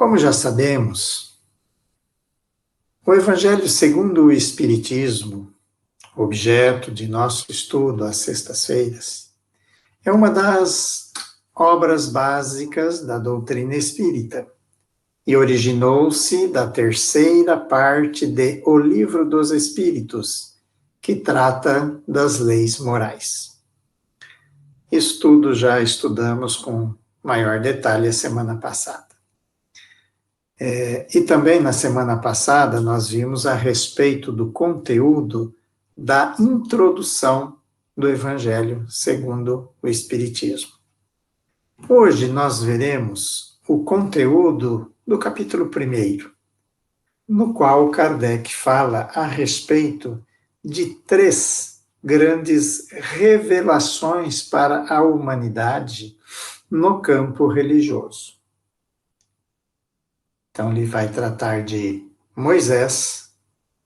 Como já sabemos, o Evangelho segundo o Espiritismo, objeto de nosso estudo às sextas-feiras, é uma das obras básicas da doutrina espírita e originou-se da terceira parte de O Livro dos Espíritos, que trata das leis morais. Isso tudo já estudamos com maior detalhe a semana passada. E também na semana passada nós vimos a respeito do conteúdo da introdução do Evangelho segundo o Espiritismo. Hoje nós veremos o conteúdo do capítulo 1, no qual Kardec fala a respeito de 3 grandes revelações para a humanidade no campo religioso. Então, ele vai tratar de Moisés,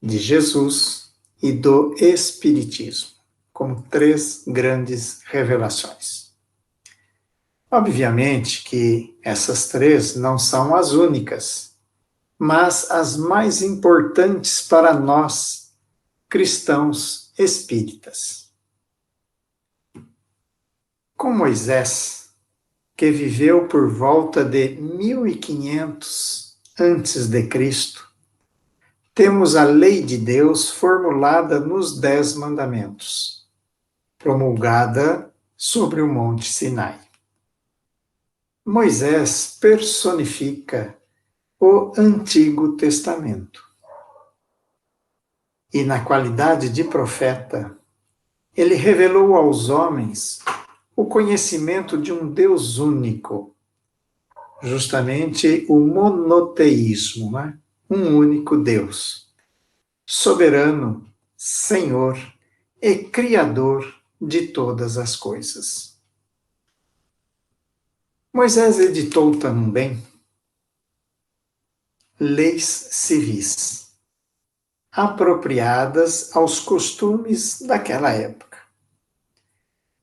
de Jesus e do Espiritismo, como 3 grandes revelações. Obviamente que essas 3 não são as únicas, mas as mais importantes para nós, cristãos espíritas. Com Moisés, que viveu por volta de 1500 antes de Cristo, temos a lei de Deus formulada nos 10 mandamentos, promulgada sobre o Monte Sinai. Moisés personifica o Antigo Testamento. E na qualidade de profeta, ele revelou aos homens o conhecimento de um Deus único, justamente o monoteísmo, né? Um único Deus, soberano, Senhor e Criador de todas as coisas. Moisés editou também leis civis, apropriadas aos costumes daquela época.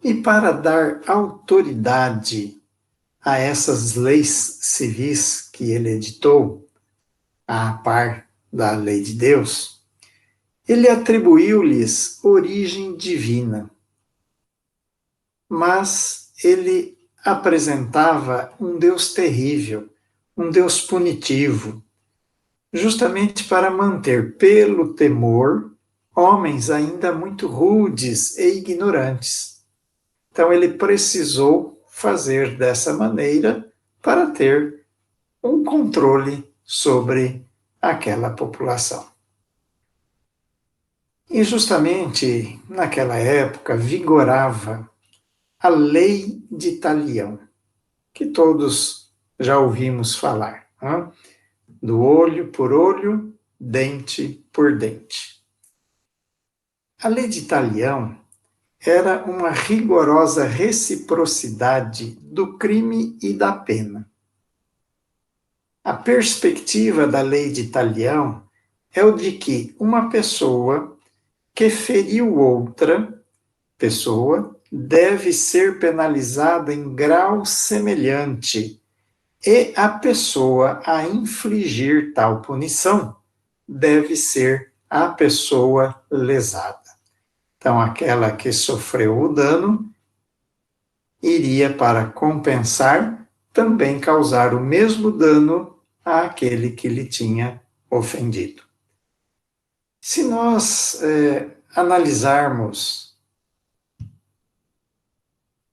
E para dar autoridade a essas leis civis que ele editou, a par da lei de Deus, ele atribuiu-lhes origem divina. Mas ele apresentava um Deus terrível, um Deus punitivo, justamente para manter, pelo temor, homens ainda muito rudes e ignorantes. Então ele precisou fazer dessa maneira para ter um controle sobre aquela população. E justamente naquela época vigorava a lei de Talião, que todos já ouvimos falar, né? Do olho por olho, dente por dente. A lei de Talião era uma rigorosa reciprocidade do crime e da pena. A perspectiva da lei de Talião é o de que uma pessoa que feriu outra pessoa deve ser penalizada em grau semelhante e a pessoa a infligir tal punição deve ser a pessoa lesada. Então, aquela que sofreu o dano iria, para compensar, também causar o mesmo dano àquele que lhe tinha ofendido. Se nós analisarmos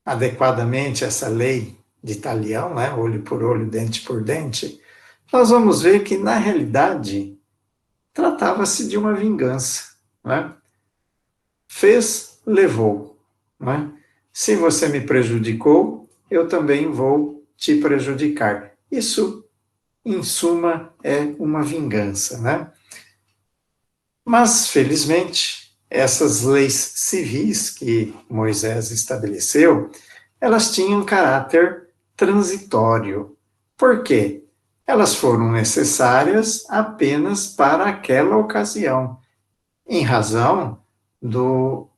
adequadamente essa lei de Talião, né, olho por olho, dente por dente, nós vamos ver que, na realidade, tratava-se de uma vingança, né? Fez, levou, né? Se você me prejudicou, eu também vou te prejudicar. Isso, em suma, é uma vingança, né? Mas, felizmente, essas leis civis que Moisés estabeleceu, elas tinham caráter transitório. Por quê? Elas foram necessárias apenas para aquela ocasião, em razão do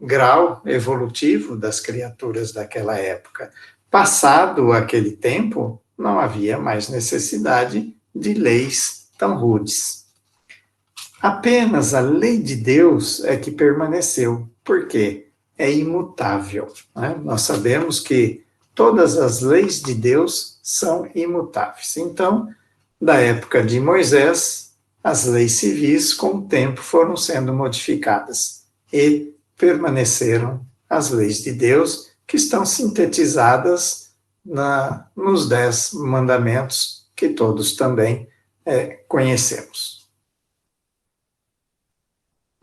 grau evolutivo das criaturas daquela época. Passado aquele tempo, não havia mais necessidade de leis tão rudes. Apenas a lei de Deus é que permaneceu. Por quê? É imutável. Né? Nós sabemos que todas as leis de Deus são imutáveis. Então, da época de Moisés, as leis civis, com o tempo, foram sendo modificadas e permaneceram as leis de Deus, que estão sintetizadas nos 10 mandamentos, que todos também conhecemos.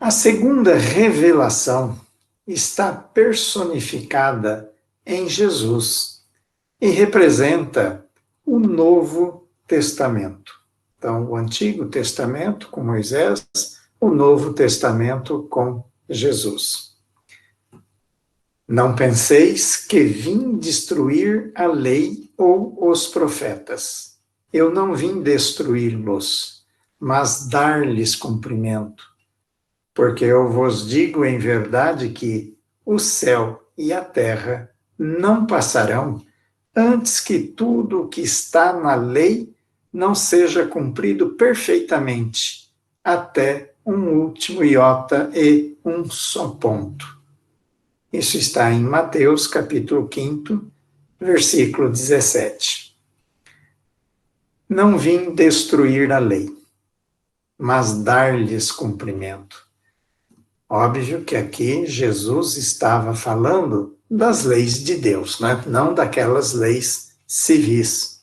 A segunda revelação está personificada em Jesus e representa o Novo Testamento. Então, o Antigo Testamento com Moisés, o Novo Testamento com Jesus. Não penseis que vim destruir a lei ou os profetas. Eu não vim destruí-los, mas dar-lhes cumprimento. Porque eu vos digo em verdade que o céu e a terra não passarão antes que tudo o que está na lei não seja cumprido perfeitamente, até um último iota e um só ponto. Isso está em Mateus, capítulo 5, versículo 17. Não vim destruir a lei, mas dar-lhes cumprimento. Óbvio que aqui Jesus estava falando das leis de Deus, né? Não daquelas leis civis.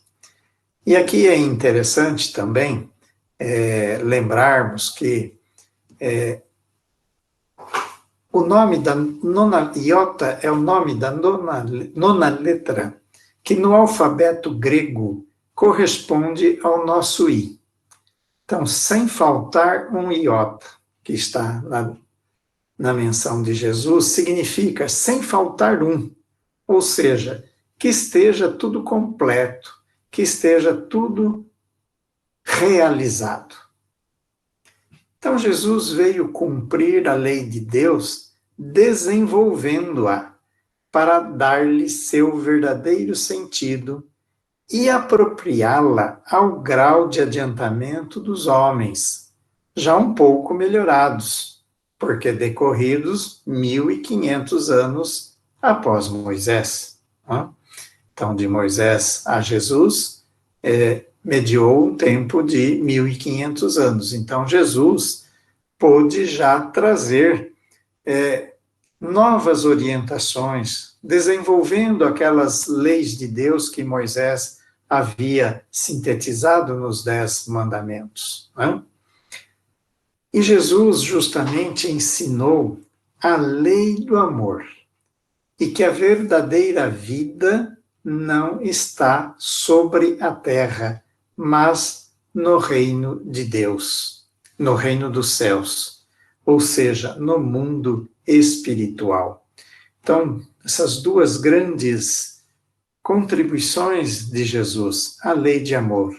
E aqui é interessante também lembrarmos que o nome da nona iota é o nome da nona letra, que no alfabeto grego corresponde ao nosso I. Então, sem faltar um iota, que está na menção de Jesus, significa sem faltar um, ou seja, que esteja tudo completo, que esteja tudo realizado. Então, Jesus veio cumprir a lei de Deus, desenvolvendo-a para dar-lhe seu verdadeiro sentido e apropriá-la ao grau de adiantamento dos homens, já um pouco melhorados, porque decorridos 1.500 anos após Moisés. Então, de Moisés a Jesus, mediou um tempo de 1.500 anos. Então, Jesus pôde já trazer novas orientações, desenvolvendo aquelas leis de Deus que Moisés havia sintetizado nos 10 mandamentos. E Jesus justamente ensinou a lei do amor, e que a verdadeira vida não está sobre a terra, mas no reino de Deus, no reino dos céus, ou seja, no mundo espiritual. Então, essas duas grandes contribuições de Jesus, a lei de amor,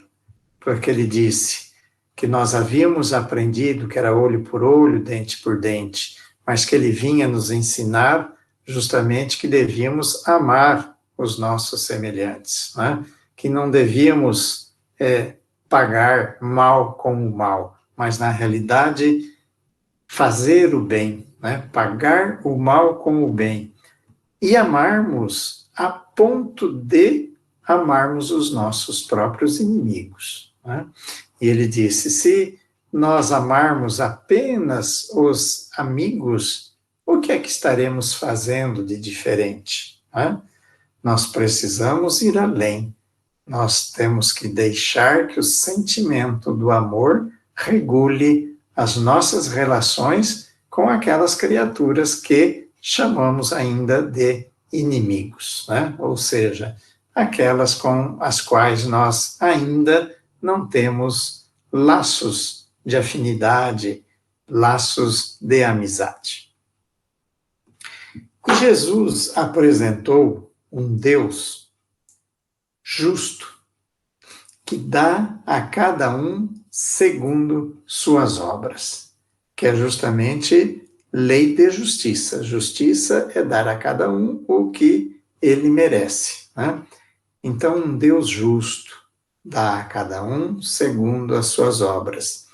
porque ele disse que nós havíamos aprendido que era olho por olho, dente por dente, mas que ele vinha nos ensinar justamente que devíamos amar os nossos semelhantes, né? Que não devíamos pagar mal com o mal, mas na realidade fazer o bem, né? Pagar o mal com o bem e amarmos a ponto de amarmos os nossos próprios inimigos, né? E ele disse, se nós amarmos apenas os amigos, o que é que estaremos fazendo de diferente? Né? Nós precisamos ir além. Nós temos que deixar que o sentimento do amor regule as nossas relações com aquelas criaturas que chamamos ainda de inimigos, né? Ou seja, aquelas com as quais nós ainda não temos laços de afinidade, laços de amizade. E Jesus apresentou um Deus justo, que dá a cada um segundo suas obras, que é justamente lei de justiça. Justiça é dar a cada um o que ele merece, né? Então, um Deus justo dá a cada um segundo as suas obras.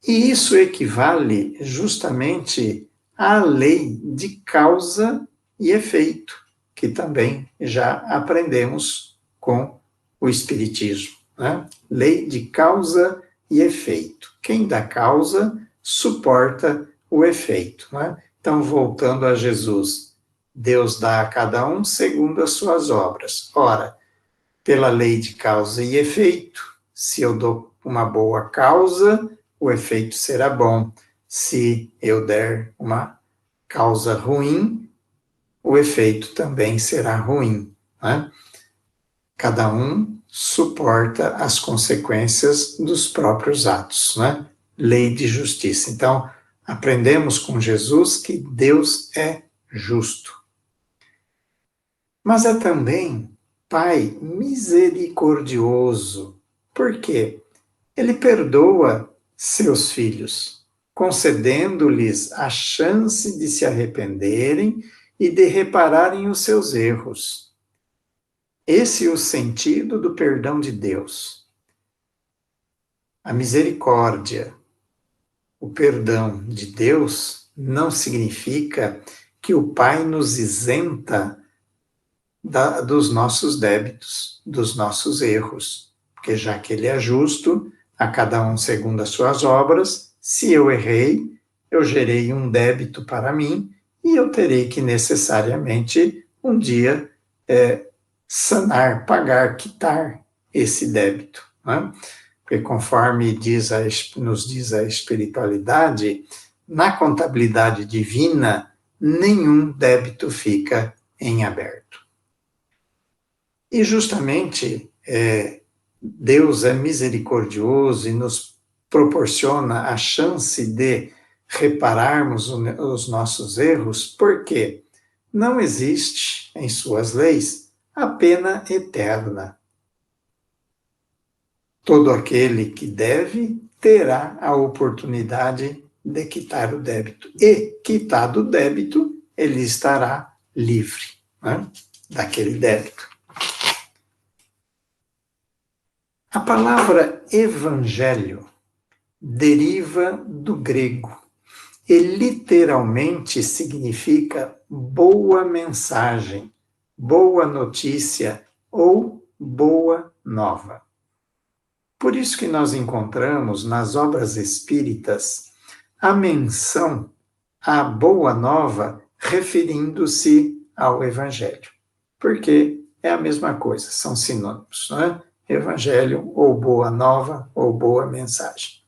E isso equivale justamente à lei de causa e efeito, que também já aprendemos com o Espiritismo, né? Lei de causa e efeito. Quem dá causa suporta o efeito, né? Então, voltando a Jesus, Deus dá a cada um segundo as suas obras. Ora, pela lei de causa e efeito, se eu dou uma boa causa, o efeito será bom. Se eu der uma causa ruim, o efeito também será ruim, né? Cada um suporta as consequências dos próprios atos, né? Lei de justiça. Então, aprendemos com Jesus que Deus é justo. Mas é também Pai misericordioso. Por quê? Ele perdoa seus filhos, concedendo-lhes a chance de se arrependerem e de repararem os seus erros. Esse é o sentido do perdão de Deus. A misericórdia, o perdão de Deus, não significa que o Pai nos isenta dos nossos débitos, dos nossos erros, porque já que Ele é justo, a cada um segundo as suas obras, se eu errei, eu gerei um débito para mim e eu terei que necessariamente um dia sanar, pagar, quitar esse débito, né? Porque conforme nos diz a espiritualidade, na contabilidade divina, nenhum débito fica em aberto. E justamente Deus é misericordioso e nos proporciona a chance de repararmos os nossos erros, porque não existe em suas leis a pena eterna. Todo aquele que deve terá a oportunidade de quitar o débito. E, quitado o débito, ele estará livre, né, daquele débito. A palavra evangelho deriva do grego e literalmente significa boa mensagem, boa notícia ou boa nova. Por isso que nós encontramos nas obras espíritas a menção à boa nova referindo-se ao evangelho, porque é a mesma coisa, são sinônimos, não é? Evangelho, ou boa nova, ou boa mensagem.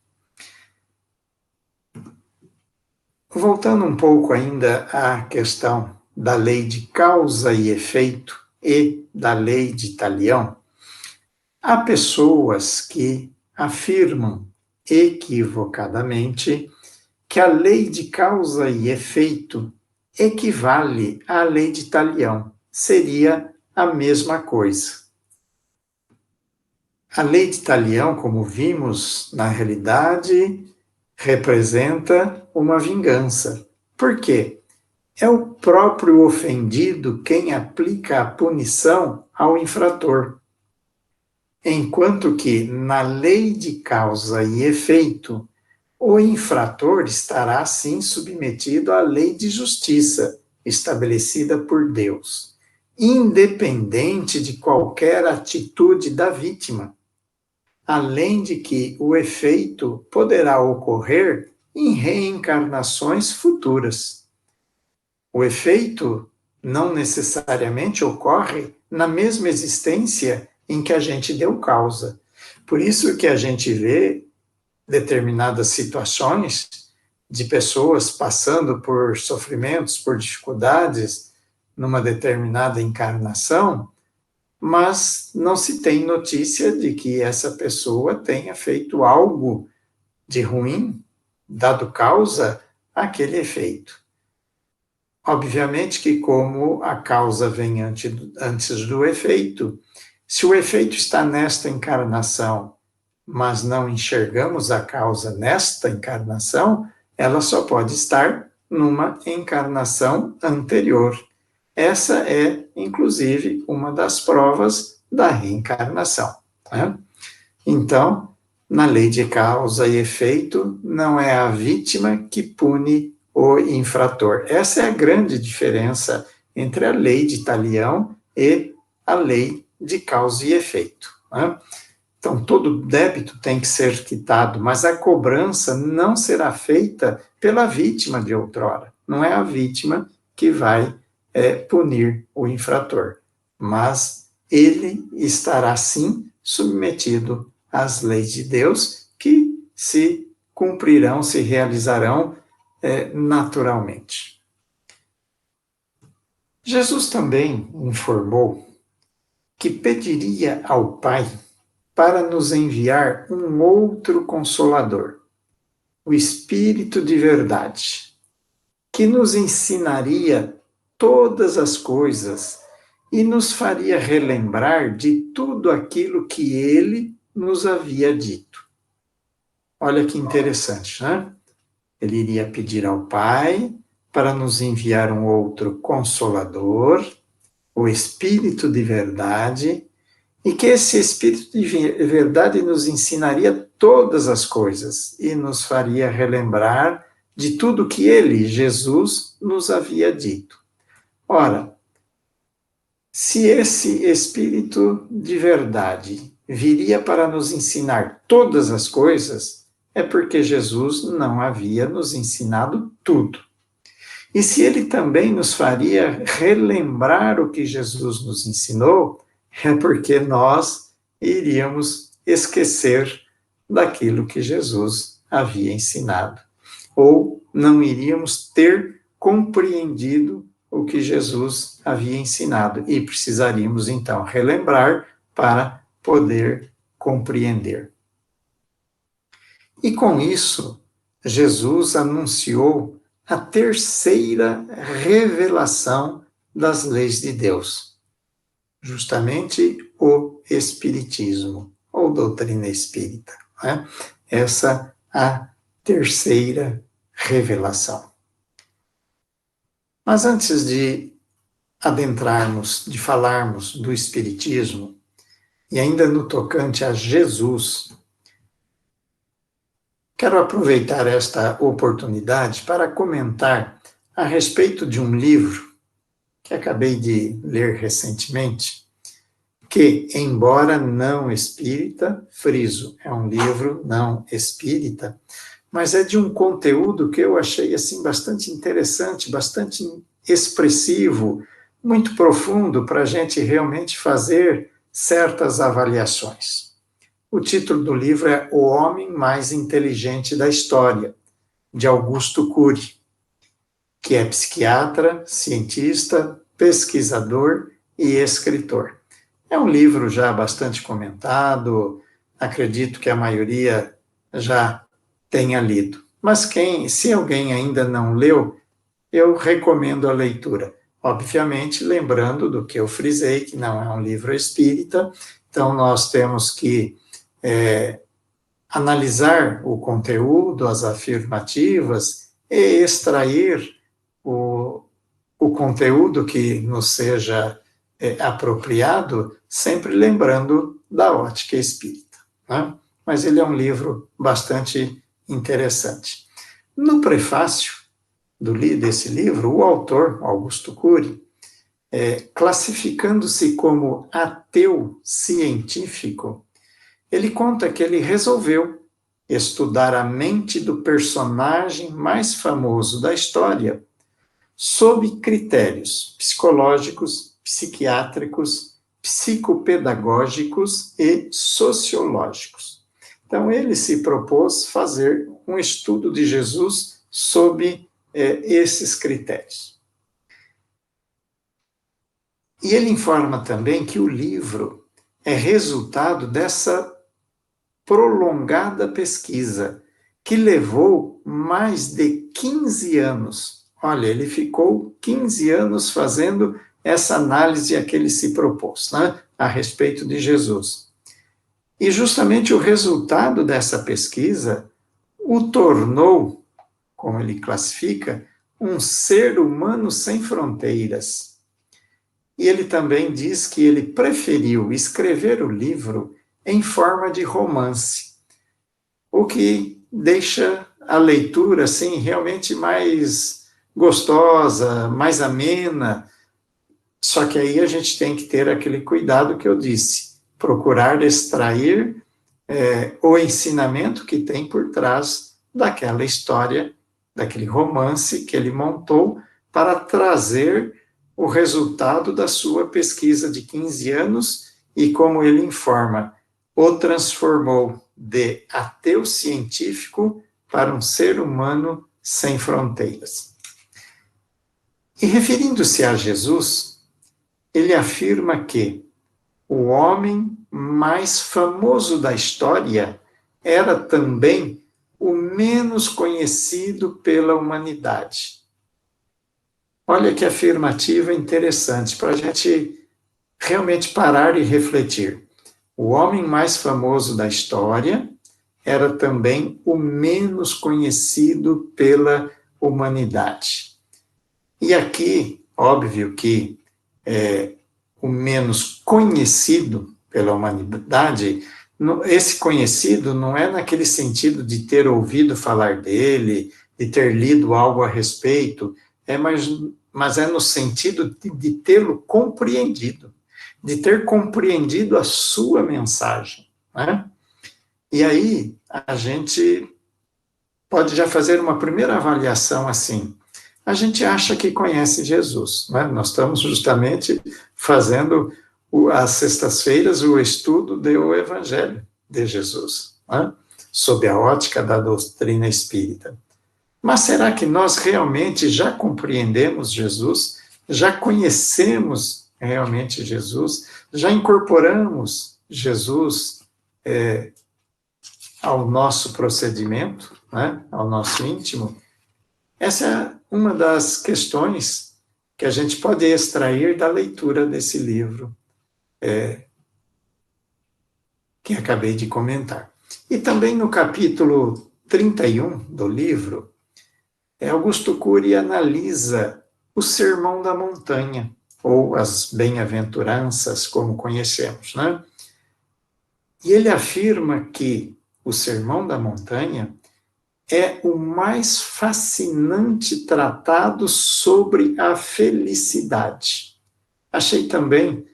Voltando um pouco ainda à questão da lei de causa e efeito e da lei de Talião, há pessoas que afirmam equivocadamente que a lei de causa e efeito equivale à lei de Talião, seria a mesma coisa. A lei de Talião, como vimos, na realidade, representa uma vingança. Por quê? É o próprio ofendido quem aplica a punição ao infrator. Enquanto que, na lei de causa e efeito, o infrator estará, sim, submetido à lei de justiça estabelecida por Deus, independente de qualquer atitude da vítima. Além de que o efeito poderá ocorrer em reencarnações futuras. O efeito não necessariamente ocorre na mesma existência em que a gente deu causa. Por isso que a gente vê determinadas situações de pessoas passando por sofrimentos, por dificuldades numa determinada encarnação, mas não se tem notícia de que essa pessoa tenha feito algo de ruim, dado causa àquele efeito. Obviamente que como a causa vem antes do efeito, se o efeito está nesta encarnação, mas não enxergamos a causa nesta encarnação, ela só pode estar numa encarnação anterior. Essa é, inclusive, uma das provas da reencarnação, né? Então, na lei de causa e efeito, não é a vítima que pune o infrator. Essa é a grande diferença entre a lei de Talião e a lei de causa e efeito, né? Então, todo débito tem que ser quitado, mas a cobrança não será feita pela vítima de outrora. Não é a vítima que vai punir o infrator, mas ele estará, sim, submetido às leis de Deus, que se cumprirão, se realizarão naturalmente. Jesus também informou que pediria ao Pai para nos enviar um outro Consolador, o Espírito de Verdade, que nos ensinaria todas as coisas e nos faria relembrar de tudo aquilo que ele nos havia dito. Olha que interessante, né? Ele iria pedir ao Pai para nos enviar um outro Consolador, o Espírito de Verdade, e que esse Espírito de Verdade nos ensinaria todas as coisas e nos faria relembrar de tudo que ele, Jesus, nos havia dito. Ora, se esse Espírito de Verdade viria para nos ensinar todas as coisas, é porque Jesus não havia nos ensinado tudo. E se ele também nos faria relembrar o que Jesus nos ensinou, é porque nós iríamos esquecer daquilo que Jesus havia ensinado, ou não iríamos ter compreendido o que Jesus havia ensinado, e precisaríamos então relembrar para poder compreender. E com isso, Jesus anunciou a terceira revelação das leis de Deus, justamente o Espiritismo, ou doutrina espírita, né? Essa a terceira revelação. Mas antes de adentrarmos, de falarmos do Espiritismo, e ainda no tocante a Jesus, quero aproveitar esta oportunidade para comentar a respeito de um livro que acabei de ler recentemente, que, embora não espírita, friso, é um livro não espírita, mas é de um conteúdo que eu achei assim bastante interessante, bastante expressivo, muito profundo para a gente realmente fazer certas avaliações. O título do livro é O Homem Mais Inteligente da História, de Augusto Cury, que é psiquiatra, cientista, pesquisador e escritor. É um livro já bastante comentado, acredito que a maioria já tenha lido. Mas se alguém ainda não leu, eu recomendo a leitura. Obviamente, lembrando do que eu frisei, que não é um livro espírita, então nós temos que analisar o conteúdo, as afirmativas, e extrair o conteúdo que nos seja apropriado, sempre lembrando da ótica espírita, né? Mas ele é um livro bastante interessante. No prefácio desse livro, o autor, Augusto Cury, classificando-se como ateu científico, ele conta que ele resolveu estudar a mente do personagem mais famoso da história sob critérios psicológicos, psiquiátricos, psicopedagógicos e sociológicos. Então, ele se propôs fazer um estudo de Jesus sob esses critérios. E ele informa também que o livro é resultado dessa prolongada pesquisa, que levou mais de 15 anos. Olha, ele ficou 15 anos fazendo essa análise a que ele se propôs, né, a respeito de Jesus. E justamente o resultado dessa pesquisa o tornou, como ele classifica, um ser humano sem fronteiras. E ele também diz que ele preferiu escrever o livro em forma de romance, o que deixa a leitura assim realmente mais gostosa, mais amena. Só que aí a gente tem que ter aquele cuidado que eu disse, procurar extrair o ensinamento que tem por trás daquela história, daquele romance que ele montou para trazer o resultado da sua pesquisa de 15 anos e, como ele informa, o transformou de ateu científico para um ser humano sem fronteiras. E referindo-se a Jesus, ele afirma que o homem mais famoso da história era também o menos conhecido pela humanidade. Olha que afirmativa interessante para a gente realmente parar e refletir. O homem mais famoso da história era também o menos conhecido pela humanidade. E aqui, óbvio que o menos conhecido pela humanidade, esse conhecido não é naquele sentido de ter ouvido falar dele, de ter lido algo a respeito, mas é no sentido de tê-lo compreendido, de ter compreendido a sua mensagem, né? E aí a gente pode já fazer uma primeira avaliação assim. A gente acha que conhece Jesus, né? Nós estamos justamente fazendo às sextas-feiras o estudo do Evangelho de Jesus, né? Sob a ótica da doutrina espírita. Mas será que nós realmente já compreendemos Jesus? Já conhecemos realmente Jesus? Já incorporamos Jesus ao nosso procedimento, né? Ao nosso íntimo? Essa é uma das questões que a gente pode extrair da leitura desse livro que acabei de comentar. E também no capítulo 31 do livro, Augusto Cury analisa o Sermão da Montanha, ou as Bem-aventuranças, como conhecemos, né? E ele afirma que o Sermão da Montanha é o mais fascinante tratado sobre a felicidade. Achei também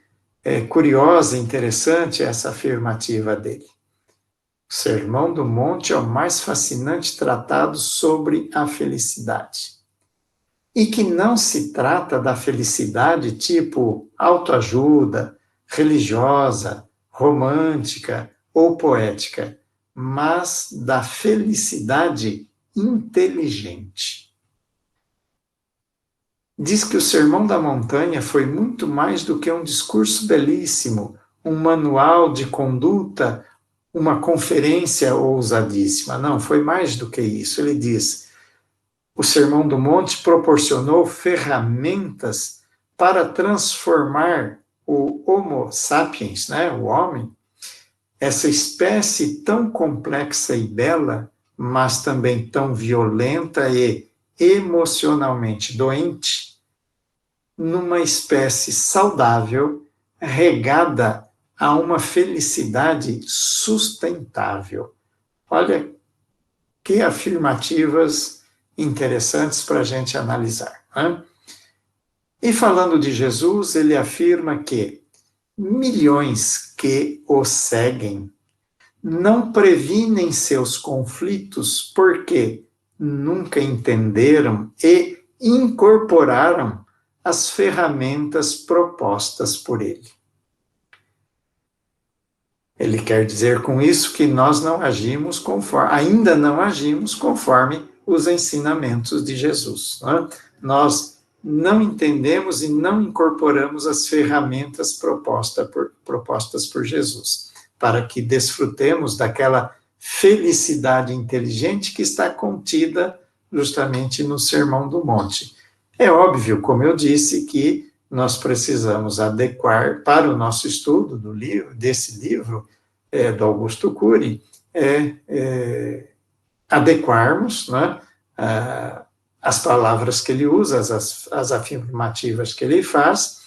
curiosa e interessante essa afirmativa dele. O Sermão do Monte é o mais fascinante tratado sobre a felicidade. E que não se trata da felicidade tipo autoajuda, religiosa, romântica ou poética, mas da felicidade inteligente. Diz que o Sermão da Montanha foi muito mais do que um discurso belíssimo, um manual de conduta, uma conferência ousadíssima. Não, foi mais do que isso. Ele diz: o Sermão do Monte proporcionou ferramentas para transformar o Homo sapiens, né, o homem, essa espécie tão complexa e bela, mas também tão violenta e emocionalmente doente, numa espécie saudável, regada a uma felicidade sustentável. Olha que afirmativas interessantes para a gente analisar, né? E falando de Jesus, ele afirma que milhões que o seguem não previnem seus conflitos porque nunca entenderam e incorporaram as ferramentas propostas por ele. Ele quer dizer com isso que nós não agimos conforme, ainda não agimos conforme os ensinamentos de Jesus, né? Nós não entendemos e não incorporamos as ferramentas propostas por Jesus, para que desfrutemos daquela felicidade inteligente que está contida justamente no Sermão do Monte. É óbvio, como eu disse, que nós precisamos adequar para o nosso estudo desse livro, do Augusto Cury, adequarmos, né, as palavras que ele usa, as afirmativas que ele faz,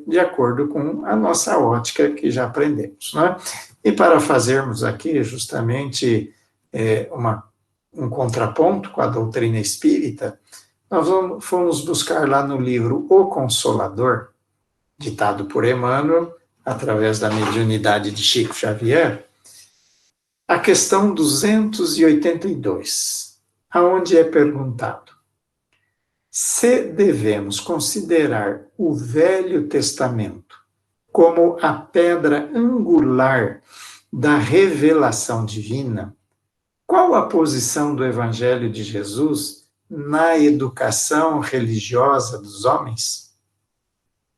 de acordo com a nossa ótica que já aprendemos, né? E para fazermos aqui justamente um contraponto com a doutrina espírita, nós fomos buscar lá no livro O Consolador, ditado por Emmanuel, através da mediunidade de Chico Xavier, a questão 282, aonde é perguntado: se devemos considerar o Velho Testamento como a pedra angular da revelação divina, qual a posição do Evangelho de Jesus na educação religiosa dos homens?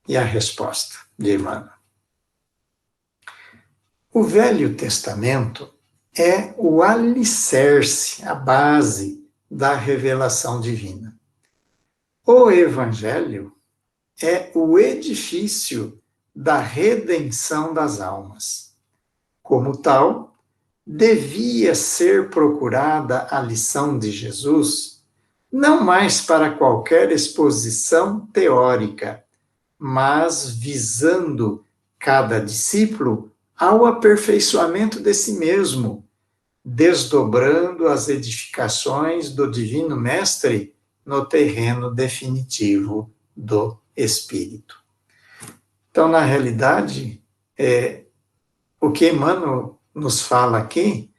E a resposta de Emmanuel: o Velho Testamento é o alicerce, a base da revelação divina. O Evangelho é o edifício da redenção das almas. Como tal, devia ser procurada a lição de Jesus, não mais para qualquer exposição teórica, mas visando cada discípulo ao aperfeiçoamento de si mesmo, desdobrando as edificações do Divino Mestre no terreno definitivo do Espírito. Então, na realidade, o que Emmanuel nos fala aqui,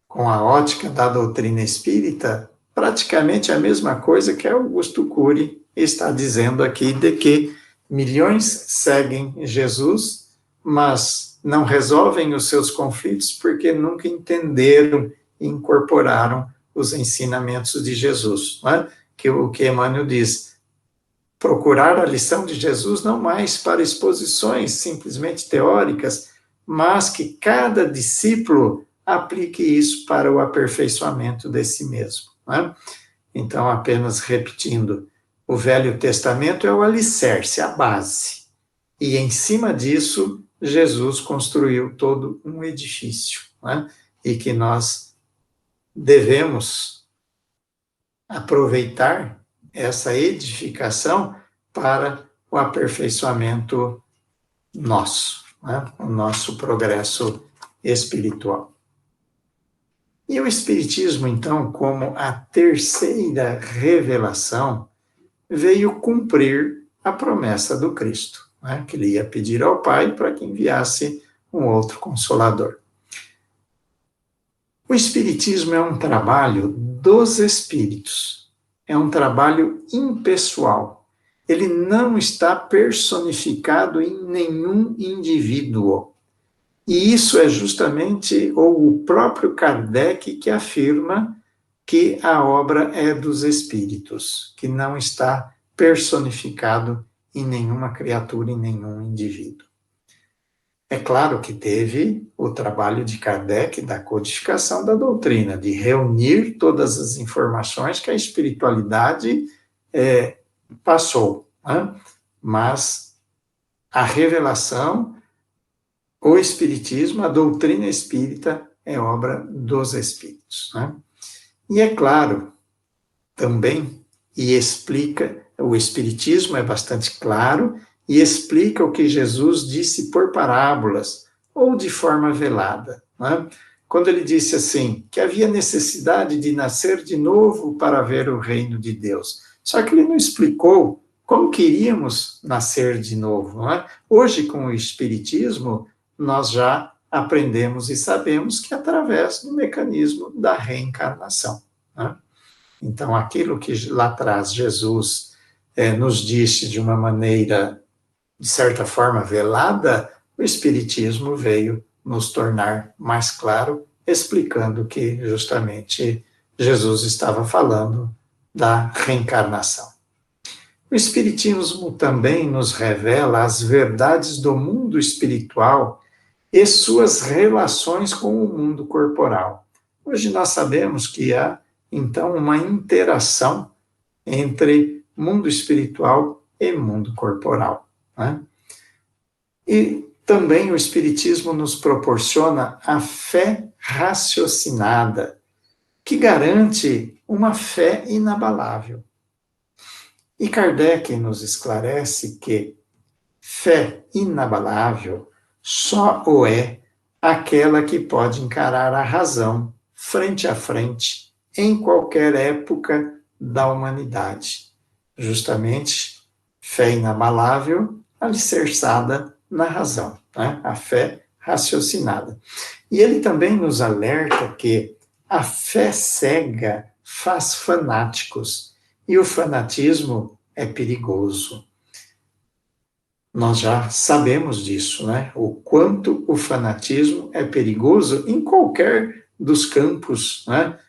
com a ótica da doutrina espírita, praticamente a mesma coisa que Augusto Cury está dizendo aqui, de que milhões seguem Jesus, mas não resolvem os seus conflitos porque nunca entenderam e incorporaram os ensinamentos de Jesus, não é? Que o que Emmanuel diz: procurar a lição de Jesus não mais para exposições simplesmente teóricas, mas que cada discípulo aplique isso para o aperfeiçoamento de si mesmo, não é? Então, apenas repetindo, o Velho Testamento é o alicerce, a base, e em cima disso, Jesus construiu todo um edifício, não é? E que nós devemos aproveitar essa edificação para o aperfeiçoamento nosso, né? O nosso progresso espiritual. E o Espiritismo, então, como a terceira revelação, veio cumprir a promessa do Cristo, né? Que ele ia pedir ao Pai para que enviasse um outro Consolador. O Espiritismo é um trabalho dos espíritos, é um trabalho impessoal. Ele não está personificado em nenhum indivíduo. E isso é justamente o próprio Kardec que afirma que a obra é dos espíritos, que não está personificado em nenhuma criatura, em nenhum indivíduo. É claro que teve o trabalho de Kardec da codificação da doutrina, de reunir todas as informações que a espiritualidade passou, né? Mas a revelação, o espiritismo, a doutrina espírita é obra dos espíritos, né? E é claro, também, e explica, o espiritismo é bastante claro, e explica o que Jesus disse por parábolas, ou de forma velada, né? Quando ele disse assim, que havia necessidade de nascer de novo para ver o reino de Deus. Só que ele não explicou como queríamos nascer de novo, não é? Hoje, com o Espiritismo, nós já aprendemos e sabemos que é através do mecanismo da reencarnação, né? Então, aquilo que lá atrás Jesus nos disse de uma maneira, de certa forma, velada, o Espiritismo veio nos tornar mais claro, explicando que justamente Jesus estava falando da reencarnação. O Espiritismo também nos revela as verdades do mundo espiritual e suas relações com o mundo corporal. Hoje nós sabemos que há, então, uma interação entre mundo espiritual e mundo corporal, né? E também o Espiritismo nos proporciona a fé raciocinada, que garante uma fé inabalável. E Kardec nos esclarece que fé inabalável só o é aquela que pode encarar a razão frente a frente em qualquer época da humanidade. Justamente, fé inabalável alicerçada na razão, né? A fé raciocinada. E ele também nos alerta que a fé cega faz fanáticos e o fanatismo é perigoso. Nós já sabemos disso, né? O quanto o fanatismo é perigoso em qualquer dos campos, né?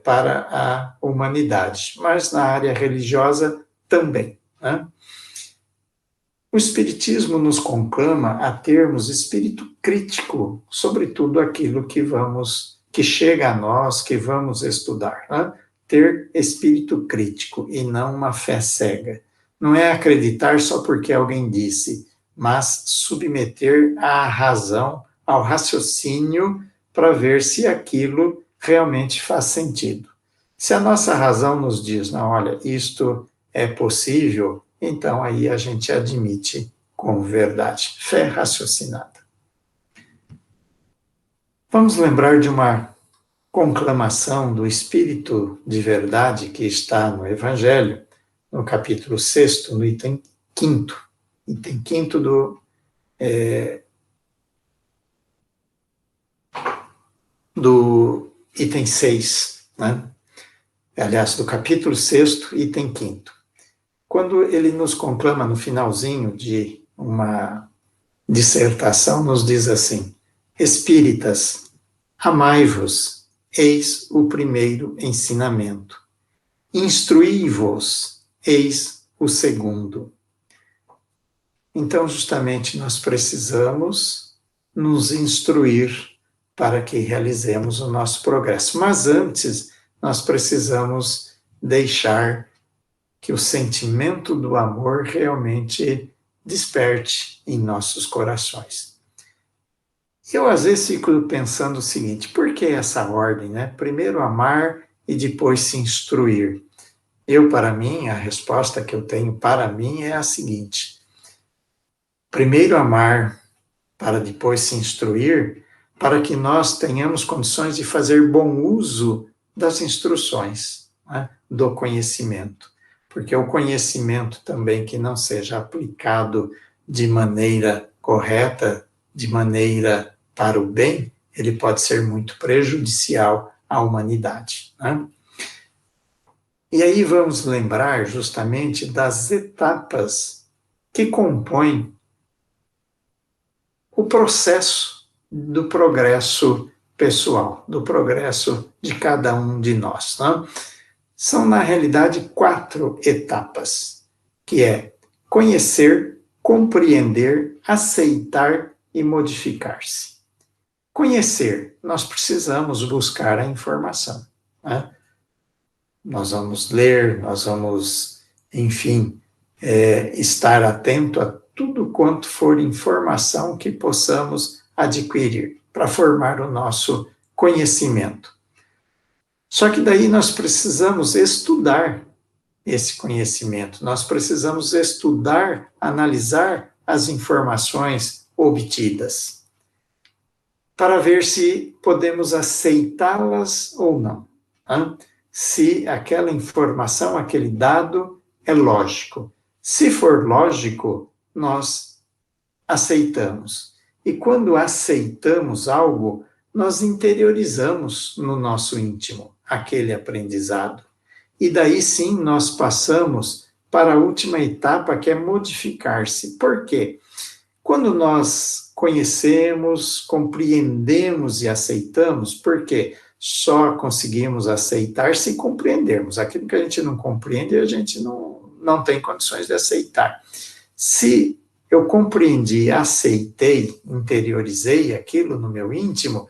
Para a humanidade, mas na área religiosa também, né? O Espiritismo nos conclama a termos espírito crítico sobre tudo aquilo que chega a nós, que vamos estudar, né? Ter espírito crítico e não uma fé cega. Não é acreditar só porque alguém disse, mas submeter à razão, ao raciocínio, para ver se aquilo realmente faz sentido. Se a nossa razão nos diz, não, olha, isto é possível, então aí a gente admite como verdade. Fé raciocinada. Vamos lembrar de uma conclamação do Espírito de Verdade que está no Evangelho, no capítulo 6, no item 5º. Item 5º do item 6, né? Aliás, do capítulo 6, item 5º. Quando ele nos conclama no finalzinho de uma dissertação, nos diz assim: Espíritas, amai-vos, eis o primeiro ensinamento. Instruí-vos, eis o segundo. Então, justamente, nós precisamos nos instruir para que realizemos o nosso progresso. Mas antes, nós precisamos deixar que o sentimento do amor realmente desperte em nossos corações. Eu, às vezes, fico pensando o seguinte: por que essa ordem, né? Primeiro amar e depois se instruir. Para mim, a resposta que eu tenho para mim é a seguinte: primeiro amar para depois se instruir, para que nós tenhamos condições de fazer bom uso das instruções, né? Do conhecimento. Porque o conhecimento também que não seja aplicado de maneira correta, de maneira para o bem, ele pode ser muito prejudicial à humanidade, né? E aí vamos lembrar justamente das etapas que compõem o processo do progresso pessoal, do progresso de cada um de nós, né? São, na realidade, 4 etapas, que é conhecer, compreender, aceitar e modificar-se. Conhecer, nós precisamos buscar a informação, né? Nós vamos ler, nós vamos, enfim, estar atento a tudo quanto for informação que possamos adquirir para formar o nosso conhecimento. Só que daí nós precisamos estudar esse conhecimento, nós precisamos estudar, analisar as informações obtidas, para ver se podemos aceitá-las ou não, né? Se aquela informação, aquele dado é lógico. Se for lógico, nós aceitamos. E quando aceitamos algo, nós interiorizamos no nosso íntimo aquele aprendizado. E daí sim nós passamos para a última etapa, que é modificar-se. Por quê? Quando nós conhecemos, compreendemos e aceitamos, por quê? Só conseguimos aceitar se compreendermos. Aquilo que a gente não compreende, a gente não tem condições de aceitar. Se eu compreendi, aceitei, interiorizei aquilo no meu íntimo,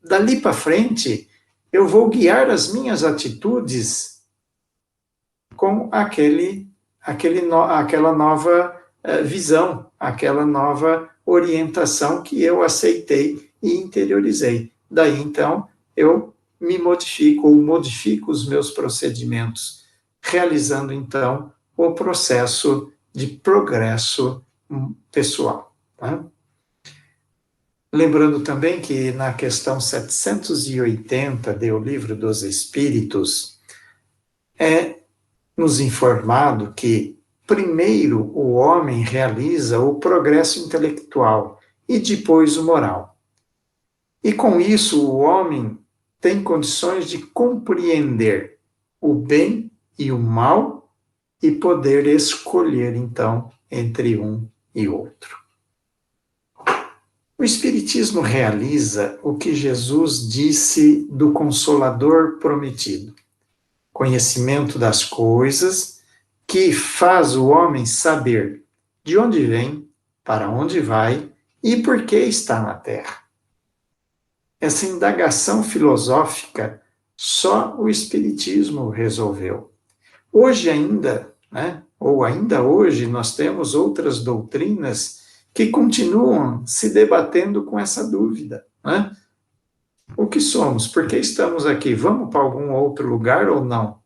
dali para frente, eu vou guiar as minhas atitudes com aquela nova visão, aquela nova orientação que eu aceitei e interiorizei. Daí, então, eu me modifico ou modifico os meus procedimentos, realizando, então, o processo de progresso pessoal. Tá? Lembrando também que na questão 780 do Livro dos Espíritos, é nos informado que primeiro o homem realiza o progresso intelectual e depois o moral. E com isso o homem tem condições de compreender o bem e o mal e poder escolher, então, entre um e outro. O Espiritismo realiza o que Jesus disse do Consolador prometido: conhecimento das coisas, que faz o homem saber de onde vem, para onde vai e por que está na Terra. Essa indagação filosófica só o Espiritismo resolveu. Hoje ainda, ou ainda hoje, nós temos outras doutrinas que continuam se debatendo com essa dúvida. O que somos? Por que estamos aqui? Vamos para algum outro lugar ou não?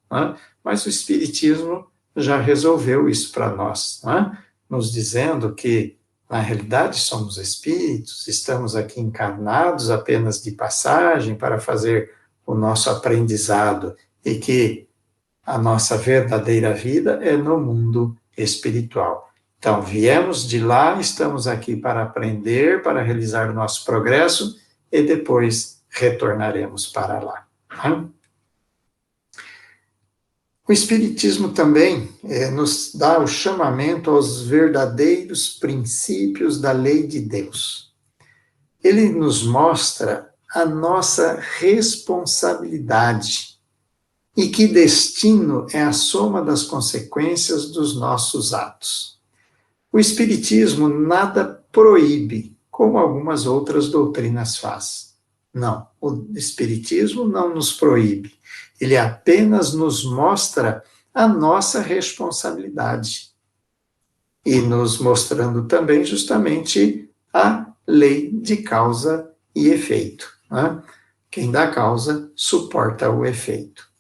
Mas o Espiritismo já resolveu isso para nós, nos dizendo que, na realidade, somos espíritos, estamos aqui encarnados apenas de passagem para fazer o nosso aprendizado e que a nossa verdadeira vida é no mundo espiritual. Então, viemos de lá, estamos aqui para aprender, para realizar o nosso progresso e depois retornaremos para lá. O Espiritismo também nos dá o chamamento aos verdadeiros princípios da lei de Deus. Ele nos mostra a nossa responsabilidade e que destino é a soma das consequências dos nossos atos. O Espiritismo nada proíbe, como algumas outras doutrinas fazem. Não, o Espiritismo não nos proíbe. Ele apenas nos mostra a nossa responsabilidade. E nos mostrando também justamente a lei de causa e efeito. Quem dá causa suporta o efeito.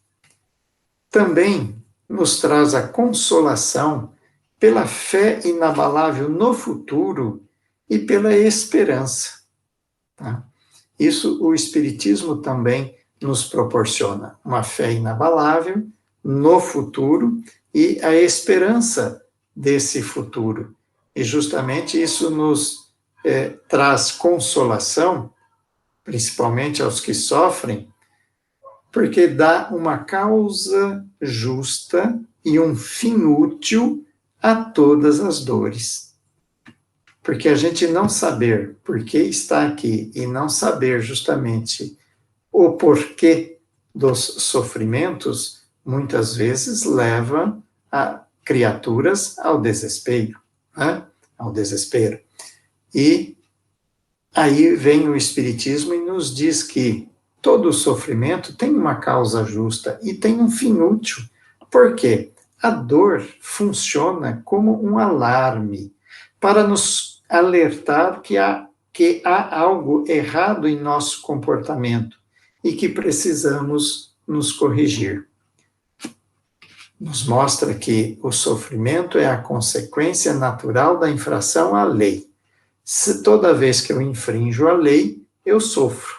Também nos traz a consolação pela fé inabalável no futuro e pela esperança. Isso o Espiritismo também nos proporciona, uma fé inabalável no futuro e a esperança desse futuro. E justamente isso nos traz consolação, principalmente aos que sofrem, porque dá uma causa justa e um fim útil a todas as dores. Porque a gente não saber por que está aqui e não saber justamente o porquê dos sofrimentos, muitas vezes leva a criaturas ao desespero, ao desespero. E aí vem o Espiritismo e nos diz que todo sofrimento tem uma causa justa e tem um fim útil. Por quê? A dor funciona como um alarme para nos alertar que há algo errado em nosso comportamento e que precisamos nos corrigir. Nos mostra que o sofrimento é a consequência natural da infração à lei. Se toda vez que eu infrinjo a lei, eu sofro.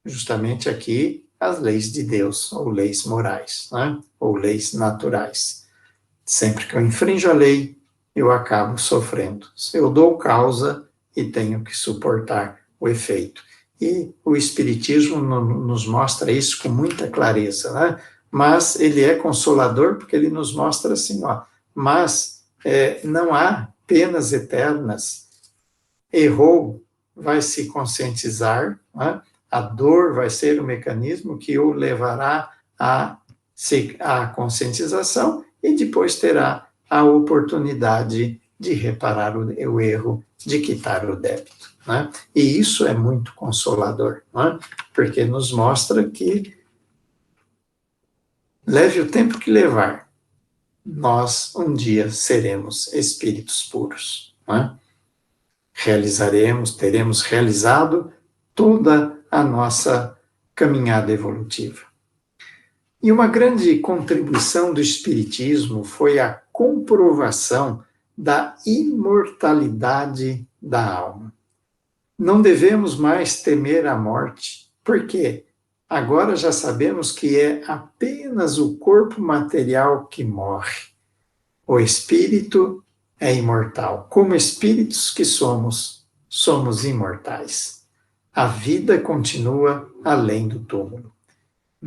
Justamente aqui as leis de Deus, ou leis morais, ou leis naturais. Sempre que eu infrinjo a lei, eu acabo sofrendo. Eu dou causa e tenho que suportar o efeito. E o Espiritismo nos mostra isso com muita clareza, Mas ele é consolador porque ele nos mostra assim, mas não há penas eternas. Errou, vai se conscientizar, a dor vai ser o mecanismo que o levará à conscientização e depois terá a oportunidade de reparar o erro, de quitar o débito. E isso é muito consolador, porque nos mostra que, leve o tempo que levar, nós um dia seremos espíritos puros. Teremos realizado toda a nossa caminhada evolutiva. E uma grande contribuição do Espiritismo foi a comprovação da imortalidade da alma. Não devemos mais temer a morte, porque agora já sabemos que é apenas o corpo material que morre. O espírito é imortal. Como espíritos que somos, somos imortais. A vida continua além do túmulo.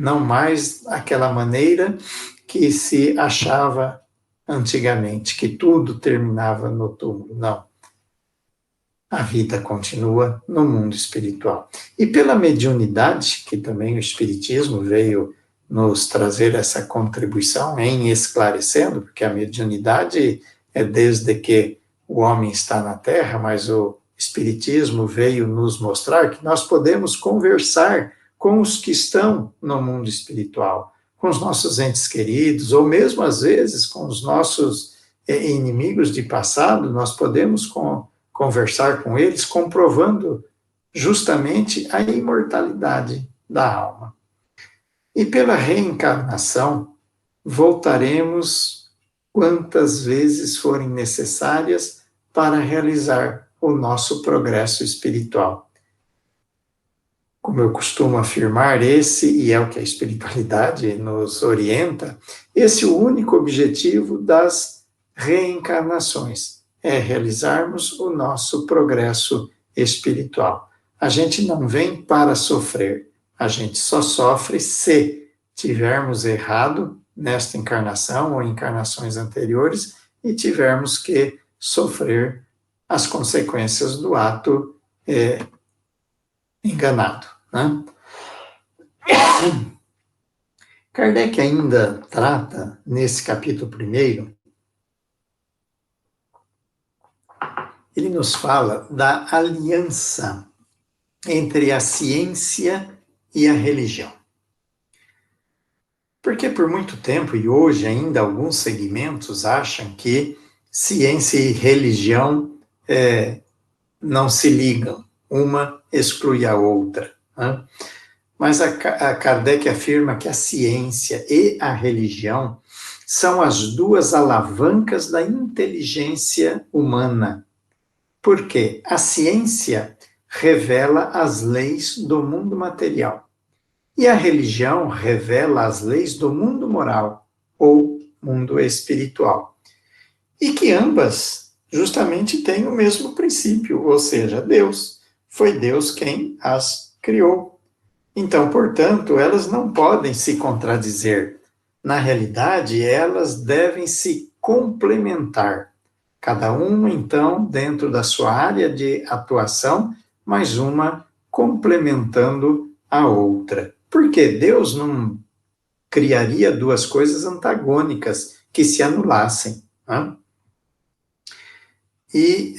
Não mais aquela maneira que se achava antigamente, que tudo terminava no túmulo. Não. A vida continua no mundo espiritual. E pela mediunidade, que também o Espiritismo veio nos trazer essa contribuição em esclarecendo, porque a mediunidade é desde que o homem está na Terra, mas o Espiritismo veio nos mostrar que nós podemos conversar com os que estão no mundo espiritual, com os nossos entes queridos, ou mesmo às vezes com os nossos inimigos de passado, nós podemos conversar com eles, comprovando justamente a imortalidade da alma. E pela reencarnação, voltaremos quantas vezes forem necessárias para realizar o nosso progresso espiritual. Como eu costumo afirmar, e é o que a espiritualidade nos orienta, esse é o único objetivo das reencarnações, é realizarmos o nosso progresso espiritual. A gente não vem para sofrer, a gente só sofre se tivermos errado nesta encarnação ou encarnações anteriores e tivermos que sofrer as consequências do ato enganado. Né? Kardec ainda trata, nesse capítulo 1º, ele nos fala da aliança entre a ciência e a religião. Porque por muito tempo, e hoje ainda alguns segmentos acham que ciência e religião não se ligam, uma exclui a outra. Né? Mas a Kardec afirma que a ciência e a religião são as duas alavancas da inteligência humana. Porque a ciência revela as leis do mundo material e a religião revela as leis do mundo moral ou mundo espiritual. E que ambas justamente têm o mesmo princípio, ou seja, Deus. Foi Deus quem as criou. Então, portanto, elas não podem se contradizer. Na realidade, elas devem se complementar. Cada uma, então, dentro da sua área de atuação, mas uma complementando a outra. Porque Deus não criaria duas coisas antagônicas que se anulassem. Né? E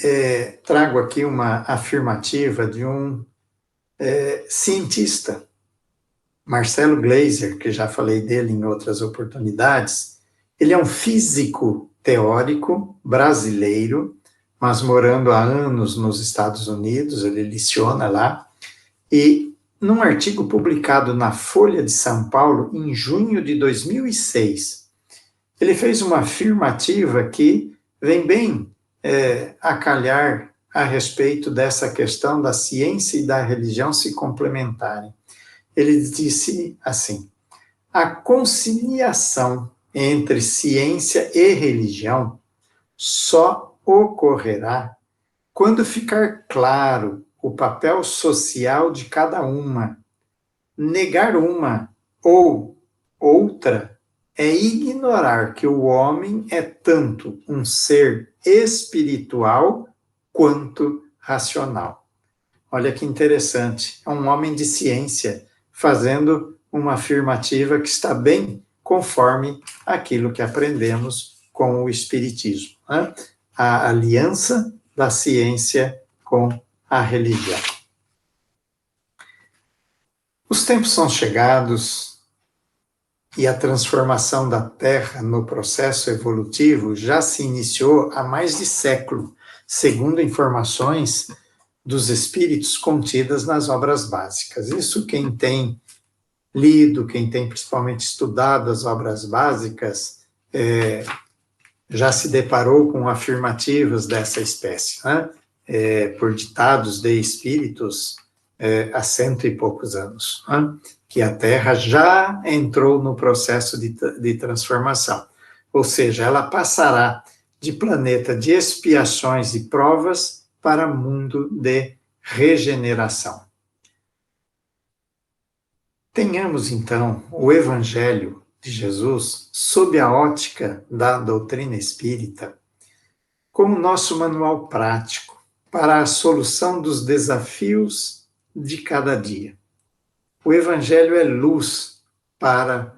trago aqui uma afirmativa de um cientista, Marcelo Gleiser, que já falei dele em outras oportunidades. Ele é um físico teórico brasileiro, mas morando há anos nos Estados Unidos, ele leciona lá, e num artigo publicado na Folha de São Paulo, em junho de 2006, ele fez uma afirmativa que vem bem a calhar a respeito dessa questão da ciência e da religião se complementarem. Ele disse assim: a conciliação entre ciência e religião só ocorrerá quando ficar claro o papel social de cada uma. Negar uma ou outra é ignorar que o homem é tanto um ser espiritual quanto racional. Olha que interessante, é um homem de ciência fazendo uma afirmativa que está bem conforme aquilo que aprendemos com o Espiritismo, né? A aliança da ciência com a religião. Os tempos são chegados e a transformação da Terra no processo evolutivo já se iniciou há mais de século, segundo informações dos espíritos contidas nas obras básicas. Isso quem tem lido, quem tem principalmente estudado as obras básicas, já se deparou com afirmativas dessa espécie, né? Por ditados de espíritos há 100 e poucos anos, né? Que a Terra já entrou no processo de transformação, ou seja, ela passará de planeta de expiações e provas para mundo de regeneração. Tenhamos, então, o Evangelho de Jesus sob a ótica da doutrina espírita como nosso manual prático para a solução dos desafios de cada dia. O Evangelho é luz para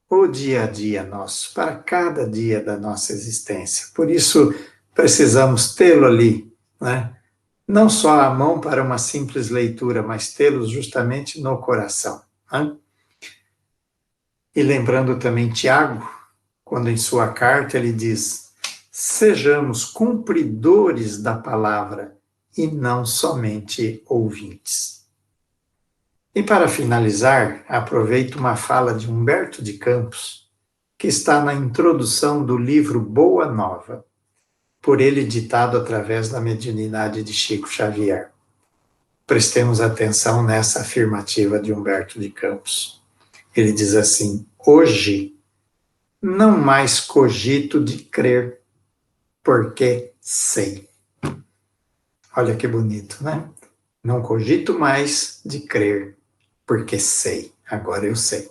o dia a dia nosso, para cada dia da nossa existência. Por isso, precisamos tê-lo ali, né? Não só à mão para uma simples leitura, mas tê-lo justamente no coração. Né? E lembrando também Tiago, quando em sua carta ele diz: sejamos cumpridores da palavra e não somente ouvintes. E para finalizar, aproveito uma fala de Humberto de Campos, que está na introdução do livro Boa Nova, por ele ditado através da mediunidade de Chico Xavier. Prestemos atenção nessa afirmativa de Humberto de Campos. Ele diz assim: hoje não mais cogito de crer, porque sei. Olha que bonito, né? Não cogito mais de crer, porque sei. Agora eu sei.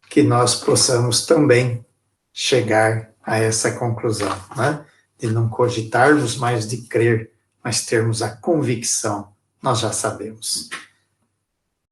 Que nós possamos também chegar a essa conclusão, né? De não cogitarmos mais de crer, mas termos a convicção, nós já sabemos.